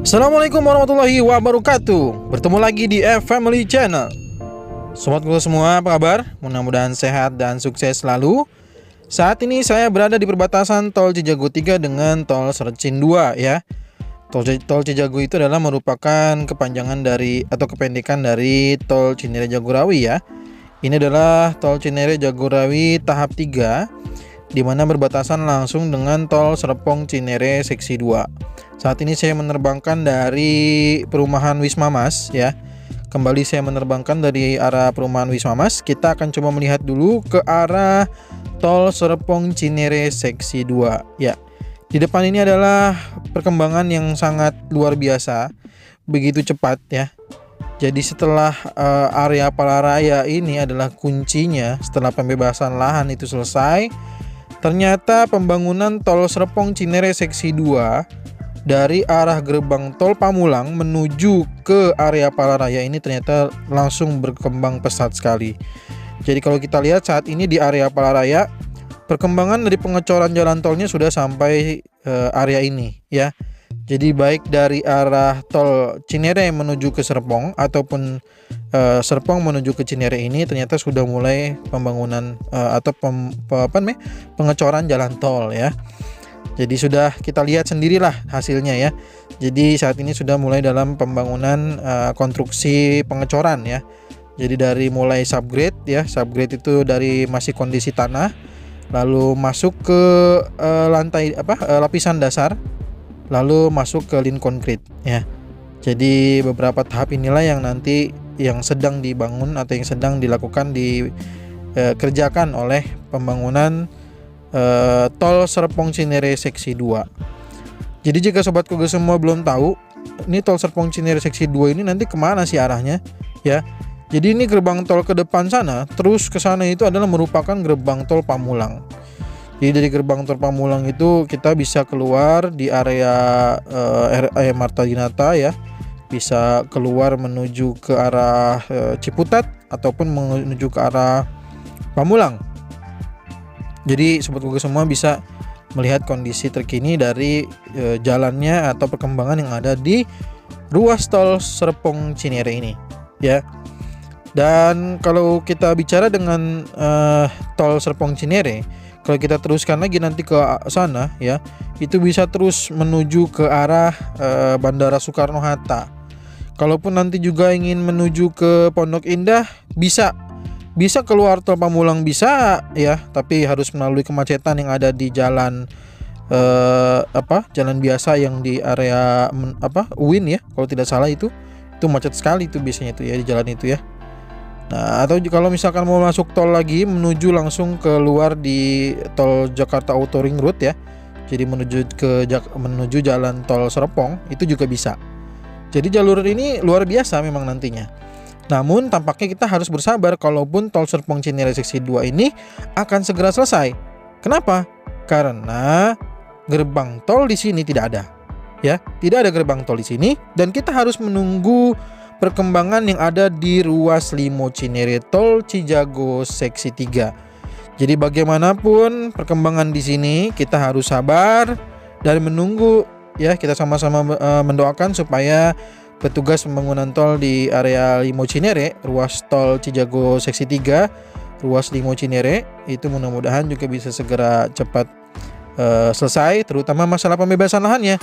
Assalamualaikum warahmatullahi wabarakatuh. Bertemu lagi di F-Family Channel. Sobatku semua, apa kabar? Mudah-mudahan sehat dan sukses selalu. Saat ini saya berada di perbatasan Tol Cijago 3 dengan Tol Sercin 2 ya. Tol Cijago itu adalah merupakan kepanjangan dari atau kependekan dari Tol Cinere Jagorawi ya. Ini adalah Tol Cinere Jagorawi tahap 3, di mana berbatasan langsung dengan Tol Serpong Cinere seksi 2. Saat ini saya menerbangkan dari perumahan Wisma Mas ya. Kembali saya menerbangkan dari arah perumahan Wisma Mas. Kita akan coba melihat dulu ke arah Tol Serpong Cinere seksi 2 ya. Di depan ini adalah perkembangan yang sangat luar biasa, begitu cepat ya. Jadi setelah area Palaraya ini adalah kuncinya, setelah pembebasan lahan itu selesai, ternyata pembangunan Tol Serpong Cinere seksi 2 dari arah gerbang tol Pamulang menuju ke area Palaraya ini ternyata langsung berkembang pesat sekali. Jadi kalau kita lihat saat ini di area Palaraya, perkembangan dari pengecoran jalan tolnya sudah sampai area ini ya. Jadi baik dari arah tol Cinere menuju ke Serpong ataupun Serpong menuju ke Cinere ini ternyata sudah mulai pembangunan atau pengecoran jalan tol ya. Jadi sudah kita lihat sendirilah hasilnya ya. Jadi saat ini sudah mulai dalam pembangunan konstruksi pengecoran ya. Jadi dari mulai subgrade ya, subgrade itu dari masih kondisi tanah, lalu masuk ke lapisan dasar, lalu masuk ke lin konkrit ya. Jadi beberapa tahap inilah yang nanti yang sedang dibangun atau yang sedang dilakukan dikerjakan oleh pembangunan Tol Serpong Cinere seksi 2. Jadi jika sobatku semua belum tahu, ini Tol Serpong Cinere seksi 2 ini nanti kemana sih arahnya ya. Jadi ini gerbang tol ke depan sana, terus ke sana itu adalah merupakan gerbang tol Pamulang. Jadi dari gerbang tol Pamulang itu kita bisa keluar di area RA Marta Dinata ya. Bisa keluar menuju ke arah Ciputat ataupun menuju ke arah Pamulang. Jadi sobatku semua bisa melihat kondisi terkini dari jalannya atau perkembangan yang ada di ruas tol Serpong Cinere ini ya. Dan kalau kita bicara dengan tol Serpong Cinere, kalau kita teruskan lagi nanti ke sana ya, itu bisa terus menuju ke arah Bandara Soekarno-Hatta. Kalaupun nanti juga ingin menuju ke Pondok Indah, bisa keluar tol Pamulang bisa ya, tapi harus melalui kemacetan yang ada di jalan jalan biasa yang di area UIN ya, kalau tidak salah itu macet sekali itu biasanya itu ya di jalan itu ya. Nah, atau kalau misalkan mau masuk tol lagi menuju langsung keluar di tol Jakarta Auto Ring Road ya. Jadi menuju jalan tol Serpong itu juga bisa. Jadi jalur ini luar biasa memang nantinya. Namun tampaknya kita harus bersabar kalaupun Tol Serpong Cinere seksi 2 ini akan segera selesai. Kenapa? Karena gerbang tol di sini tidak ada. Ya, tidak ada gerbang tol di sini dan kita harus menunggu perkembangan yang ada di ruas Limo Cinere Tol Cijago seksi 3. Jadi bagaimanapun perkembangan di sini kita harus sabar dan menunggu ya, kita sama-sama mendoakan supaya petugas pembangunan tol di area Limo Cinere, ruas tol Cijago seksi 3, ruas Limo Cinere itu mudah-mudahan juga bisa segera cepat selesai, terutama masalah pembebasan lahannya.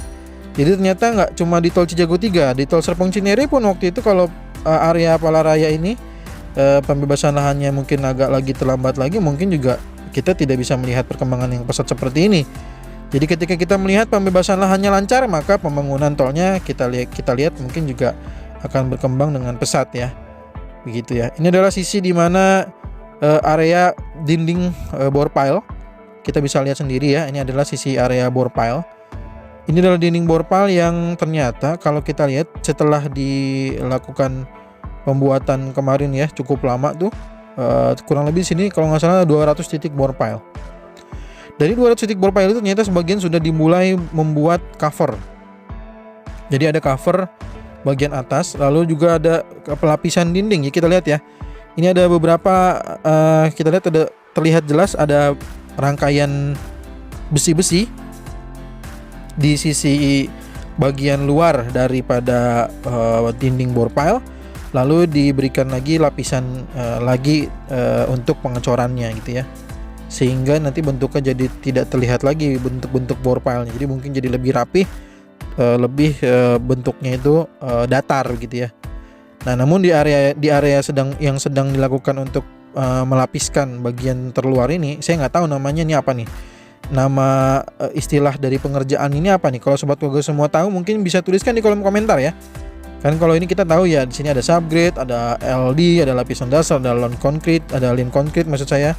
Jadi ternyata nggak cuma di tol Cijago 3, di tol Serpong Cinere pun waktu itu kalau area Palaraya ini pembebasan lahannya mungkin agak lagi terlambat lagi, mungkin juga kita tidak bisa melihat perkembangan yang pesat seperti ini. Jadi ketika kita melihat pembebasan lahannya lancar, maka pembangunan tolnya kita lihat mungkin juga akan berkembang dengan pesat ya. Begitu ya. Ini adalah sisi di mana area dinding bore pile. Kita bisa lihat sendiri ya, ini adalah sisi area bore pile. Ini adalah dinding bore pile yang ternyata kalau kita lihat setelah dilakukan pembuatan kemarin ya, cukup lama tuh. Kurang lebih sini kalau nggak salah 200 titik bore pile. Dari 200 titik bore pile itu ternyata sebagian sudah dimulai membuat cover. Jadi ada cover bagian atas, lalu juga ada pelapisan dinding. Ya kita lihat ya. Ini ada beberapa kita lihat terlihat jelas ada rangkaian besi-besi di sisi bagian luar daripada dinding bore pile, lalu diberikan lagi lapisan untuk pengecorannya gitu ya, sehingga nanti bentuknya jadi tidak terlihat lagi bentuk-bentuk bore pile-nya, jadi mungkin jadi lebih rapih, bentuknya itu datar gitu ya. Nah, namun di area yang sedang dilakukan untuk melapiskan bagian terluar ini, saya nggak tahu namanya ini apa nih. Nama istilah dari pengerjaan ini apa nih? Kalau sobat Google semua tahu, mungkin bisa tuliskan di kolom komentar ya. Kan kalau ini kita tahu ya, di sini ada subgrade, ada LD, ada lapisan dasar, ada line concrete maksud saya.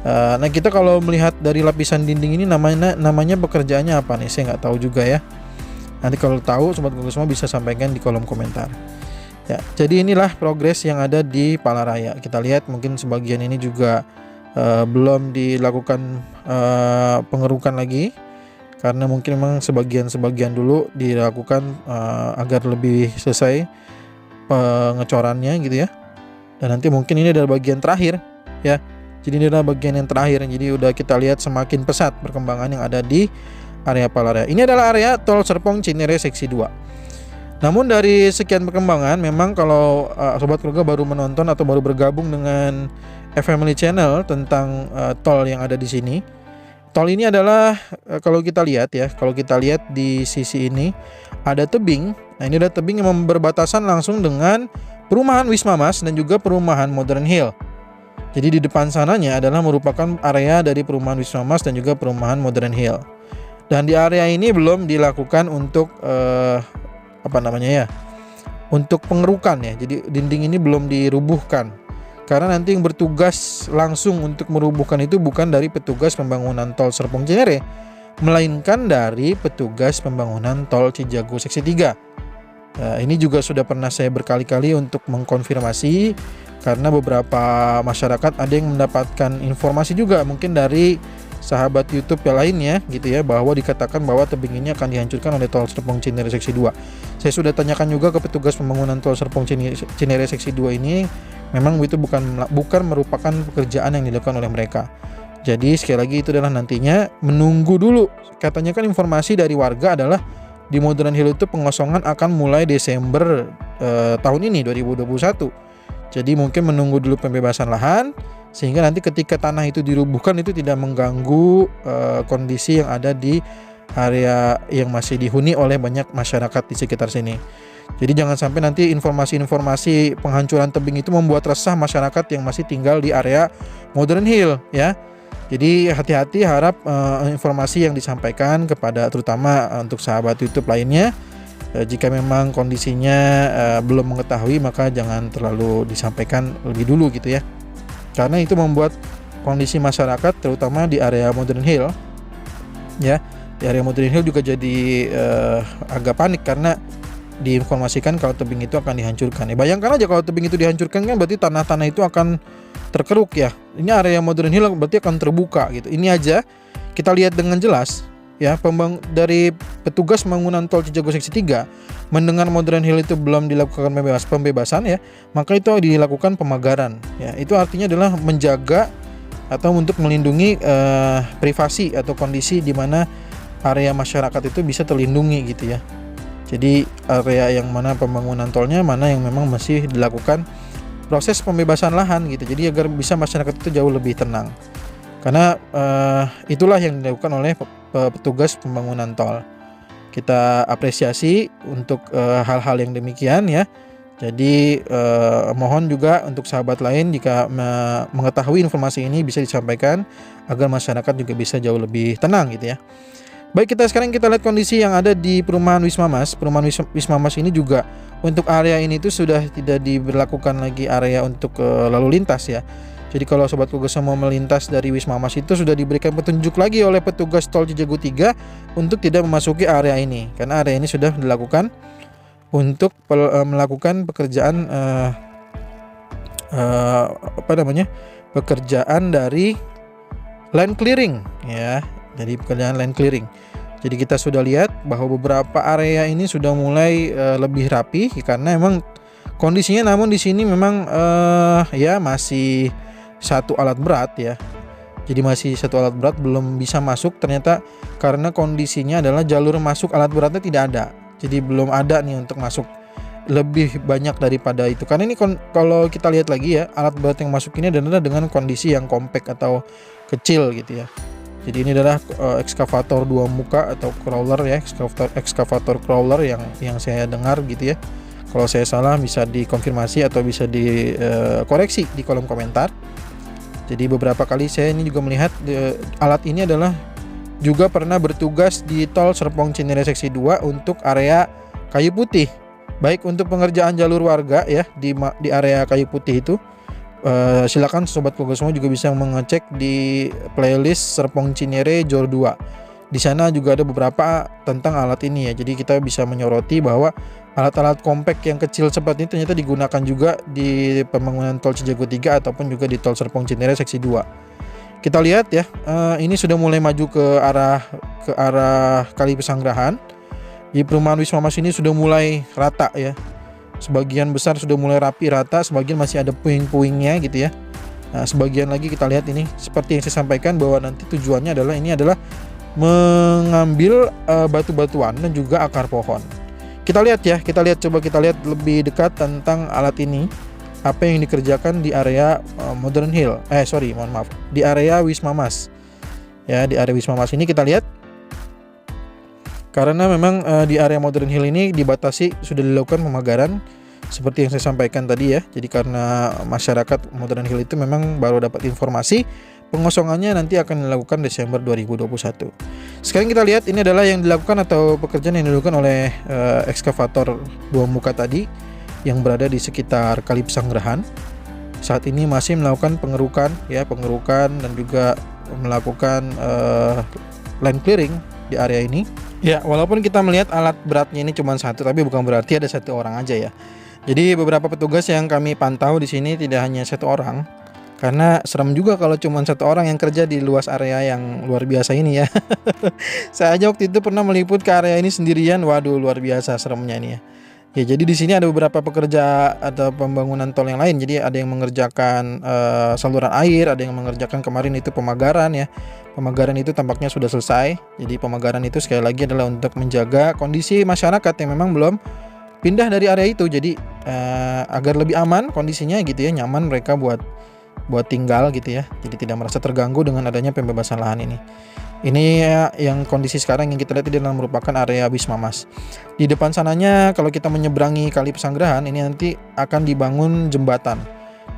Nah, kita kalau melihat dari lapisan dinding ini namanya pekerjaannya apa nih? Saya nggak tahu juga ya. Nanti kalau tahu sobat Google semua bisa sampaikan di kolom komentar. Ya, jadi inilah progres yang ada di Palaraya. Kita lihat mungkin sebagian ini juga belum dilakukan pengerukan lagi, karena mungkin memang sebagian dulu dilakukan agar lebih selesai pengecorannya gitu ya. Dan nanti mungkin ini adalah bagian terakhir ya. Jadi ini adalah bagian yang terakhir. Jadi udah kita lihat semakin pesat perkembangan yang ada di area Palaraya. Ini adalah area Tol Serpong Cinere seksi 2. Namun dari sekian perkembangan, memang kalau sobat keluarga baru menonton atau baru bergabung dengan Family Channel tentang tol yang ada di sini. Tol ini adalah kalau kita lihat di sisi ini ada tebing. Nah, ini ada tebing yang berbatasan langsung dengan perumahan Wisma Mas dan juga perumahan Modern Hill. Jadi di depan sananya adalah merupakan area dari perumahan Wisma Mas dan juga perumahan Modern Hill. Dan di area ini belum dilakukan untuk untuk pengerukan ya. Jadi dinding ini belum dirubuhkan, karena nanti yang bertugas langsung untuk merubuhkan itu bukan dari petugas pembangunan tol Serpong Cinere, melainkan dari petugas pembangunan tol Cijago seksi 3. Ini juga sudah pernah saya berkali-kali untuk mengkonfirmasi, karena beberapa masyarakat ada yang mendapatkan informasi juga mungkin dari sahabat YouTube yang lainnya gitu ya, bahwa dikatakan bahwa tebing ini akan dihancurkan oleh tol Serpong Cinere seksi 2. Saya sudah tanyakan juga ke petugas pembangunan tol Serpong Cinere seksi 2 ini, memang itu bukan merupakan pekerjaan yang dilakukan oleh mereka. Jadi sekali lagi itu adalah nantinya menunggu dulu. Katanya kan informasi dari warga adalah di Modern Hill itu pengosongan akan mulai Desember tahun ini 2021. Jadi mungkin menunggu dulu pembebasan lahan, sehingga nanti ketika tanah itu dirubuhkan itu tidak mengganggu kondisi yang ada di area yang masih dihuni oleh banyak masyarakat di sekitar sini. Jadi jangan sampai nanti informasi-informasi penghancuran tebing itu membuat resah masyarakat yang masih tinggal di area Modern Hill ya. Jadi hati-hati, harap informasi yang disampaikan kepada terutama untuk sahabat YouTube lainnya, jika memang kondisinya belum mengetahui, maka jangan terlalu disampaikan lebih dulu gitu ya. Karena itu membuat kondisi masyarakat terutama di area Modern Hill ya, di area Modern Hill juga jadi agak panik karena diinformasikan kalau tebing itu akan dihancurkan. Bayangkan aja kalau tebing itu dihancurkan, kan berarti tanah-tanah itu akan terkeruk ya. Ini area Modern Hill berarti akan terbuka gitu. Ini aja kita lihat dengan jelas ya, dari petugas pembangunan tol Cijago seksi 3 mendengar Modern Hill itu belum dilakukan pembebasan ya, maka itu dilakukan pemagaran ya. Itu artinya adalah menjaga atau untuk melindungi privasi atau kondisi di mana area masyarakat itu bisa terlindungi gitu ya. Jadi area yang mana pembangunan tolnya, mana yang memang masih dilakukan proses pembebasan lahan gitu. Jadi agar bisa masyarakat itu jauh lebih tenang. Karena itulah yang dilakukan oleh petugas pembangunan tol. Kita apresiasi untuk hal-hal yang demikian ya. Jadi mohon juga untuk sahabat lain jika mengetahui informasi ini bisa disampaikan agar masyarakat juga bisa jauh lebih tenang gitu ya. Baik, sekarang kita lihat kondisi yang ada di perumahan Wisma Mas. Perumahan Wisma Mas ini juga untuk area ini tuh sudah tidak diberlakukan lagi area untuk lalu lintas ya. Jadi kalau sobat Google semua melintas dari Wisma Mas itu sudah diberikan petunjuk lagi oleh petugas tol Cijago 3 untuk tidak memasuki area ini, karena area ini sudah dilakukan untuk melakukan pekerjaan pekerjaan dari land clearing ya. Jadi pekerjaan land clearing. Jadi kita sudah lihat bahwa beberapa area ini sudah mulai lebih rapi karena memang kondisinya, namun di sini memang ya masih satu alat berat ya. Jadi masih satu alat berat belum bisa masuk ternyata, karena kondisinya adalah jalur masuk alat beratnya tidak ada. Jadi belum ada nih untuk masuk lebih banyak daripada itu. Karena ini kalau kita lihat lagi ya, alat berat yang masuk ini adalah dengan kondisi yang compact atau kecil gitu ya. Jadi ini adalah ekskavator 2 muka atau crawler ya, ekskavator crawler yang saya dengar gitu ya. Kalau saya salah bisa dikonfirmasi atau bisa dikoreksi di kolom komentar. Jadi beberapa kali saya ini juga melihat alat ini adalah juga pernah bertugas di Tol Serpong Cinere Seksi 2 untuk area Kayu Putih. Baik untuk pengerjaan jalur warga ya di area Kayu Putih itu. Silakan sobat Koga semua juga bisa mengecek di playlist Serpong Cinere Jor 2. Di sana juga ada beberapa tentang alat ini ya. Jadi kita bisa menyoroti bahwa alat-alat compact yang kecil seperti ini ternyata digunakan juga di pembangunan Tol Cijago 3 ataupun juga di Tol Serpong Cinere Seksi 2. Kita lihat ya, ini sudah mulai maju ke arah Kali Pesanggerahan. Di perumahan Wisma Mas ini sudah mulai rata ya. Sebagian besar sudah mulai rapi rata, sebagian masih ada puing-puingnya gitu ya. Nah, sebagian lagi kita lihat ini seperti yang saya sampaikan bahwa nanti tujuannya adalah mengambil batu-batuan dan juga akar pohon. Kita lihat coba kita lihat lebih dekat tentang alat ini. Apa yang dikerjakan di area Modern Hill. Di area Wisma Mas. Ya, di area Wisma Mas ini kita lihat. Karena memang di area Modern Hill ini dibatasi sudah dilakukan pemagaran seperti yang saya sampaikan tadi ya. Jadi karena masyarakat Modern Hill itu memang baru dapat informasi pengosongannya nanti akan dilakukan Desember 2021. Sekarang kita lihat ini adalah yang dilakukan atau pekerjaan yang dilakukan oleh ekskavator 2 muka tadi yang berada di sekitar Kali Pesanggerahan. Saat ini masih melakukan pengerukan dan juga melakukan land clearing di area ini. Ya, walaupun kita melihat alat beratnya ini cuma satu, tapi bukan berarti ada satu orang aja ya. Jadi beberapa petugas yang kami pantau di sini tidak hanya satu orang, karena serem juga kalau cuma satu orang yang kerja di luas area yang luar biasa ini ya. Saya aja waktu itu pernah meliput ke area ini sendirian, waduh luar biasa seremnya ini ya. Ya, jadi di sini ada beberapa pekerja atau pembangunan tol yang lain. Jadi ada yang mengerjakan saluran air, ada yang mengerjakan kemarin itu pemagaran ya. Pemagaran itu tampaknya sudah selesai. Jadi pemagaran itu sekali lagi adalah untuk menjaga kondisi masyarakat yang memang belum pindah dari area itu. Jadi agar lebih aman kondisinya gitu ya, nyaman mereka buat tinggal gitu ya. Jadi tidak merasa terganggu dengan adanya pembebasan lahan ini. Ini yang kondisi sekarang yang kita lihat ini adalah merupakan area Wisma Mas. Di depan sananya kalau kita menyeberangi Kali Pesanggerahan ini nanti akan dibangun jembatan.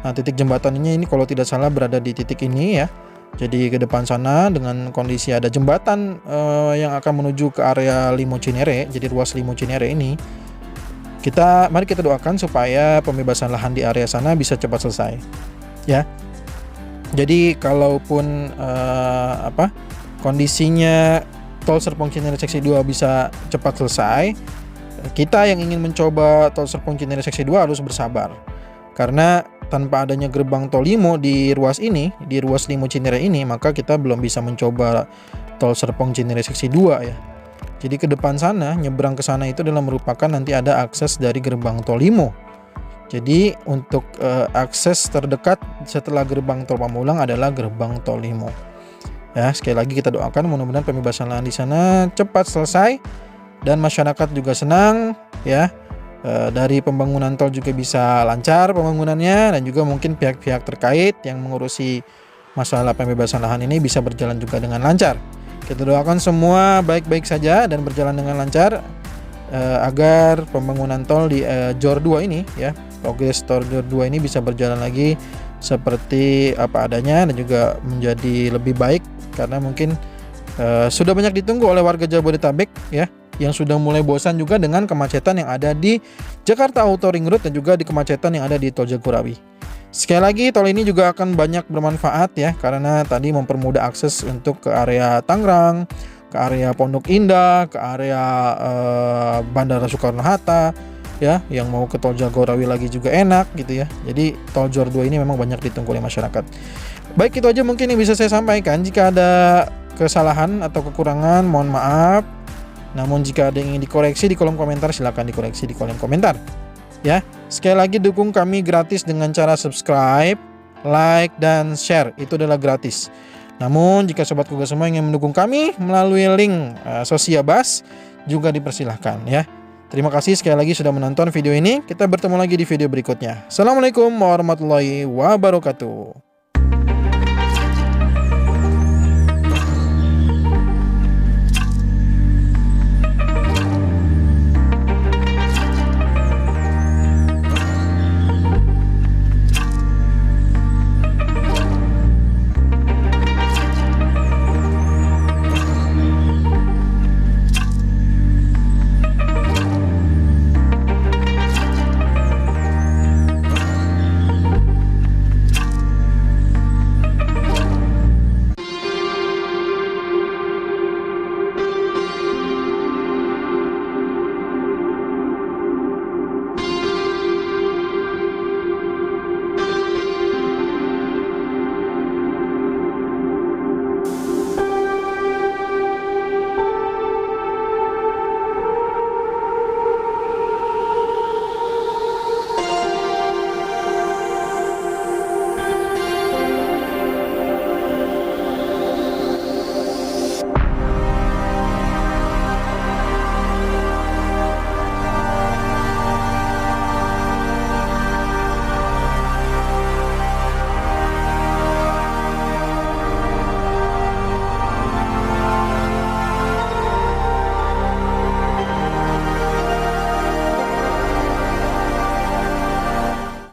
Nah, titik jembatannya ini kalau tidak salah berada di titik ini ya. Jadi ke depan sana dengan kondisi ada jembatan yang akan menuju ke area Limo Cinere. Jadi ruas Limo Cinere ini mari kita doakan supaya pembebasan lahan di area sana bisa cepat selesai. Ya. Jadi kalaupun kondisinya Tol Serpong Cinere Seksi 2 bisa cepat selesai, kita yang ingin mencoba Tol Serpong Cinere Seksi 2 harus bersabar. Karena tanpa adanya gerbang tol Limo di ruas Limo Cinere ini, maka kita belum bisa mencoba Tol Serpong Cinere Seksi 2 ya. Jadi ke depan sana, nyebrang ke sana itu adalah merupakan nanti ada akses dari gerbang tol Limo. Jadi untuk akses terdekat setelah gerbang tol Pamulang adalah gerbang tol Limo. Ya, sekali lagi kita doakan mudah-mudahan pembebasan lahan di sana cepat selesai dan masyarakat juga senang ya. Dari pembangunan tol juga bisa lancar pembangunannya dan juga mungkin pihak-pihak terkait yang mengurusi masalah pembebasan lahan ini bisa berjalan juga dengan lancar. Kita doakan semua baik-baik saja dan berjalan dengan lancar agar pembangunan tol di Jor 2 ini ya, progres tol Jor 2 ini bisa berjalan lagi seperti apa adanya dan juga menjadi lebih baik karena mungkin sudah banyak ditunggu oleh warga Jabodetabek ya, yang sudah mulai bosan juga dengan kemacetan yang ada di Jakarta Auto Ring Road dan juga di kemacetan yang ada di Tol Jagorawi. Sekali lagi tol ini juga akan banyak bermanfaat ya, karena tadi mempermudah akses untuk ke area Tangerang, ke area Pondok Indah, ke area Bandara Soekarno-Hatta ya, yang mau ke Tol Jagorawi lagi juga enak gitu ya. Jadi Tol Jor 2 ini memang banyak ditunggu oleh masyarakat. Baik, itu aja mungkin yang bisa saya sampaikan. Jika ada kesalahan atau kekurangan mohon maaf. Namun jika ada yang ingin dikoreksi di kolom komentar, silakan dikoreksi di kolom komentar. Ya, sekali lagi dukung kami gratis dengan cara subscribe, like, dan share. Itu adalah gratis. Namun jika sobat Koga semua ingin mendukung kami melalui link Sosiabas juga dipersilahkan ya. Terima kasih sekali lagi sudah menonton video ini. Kita bertemu lagi di video berikutnya. Assalamualaikum warahmatullahi wabarakatuh.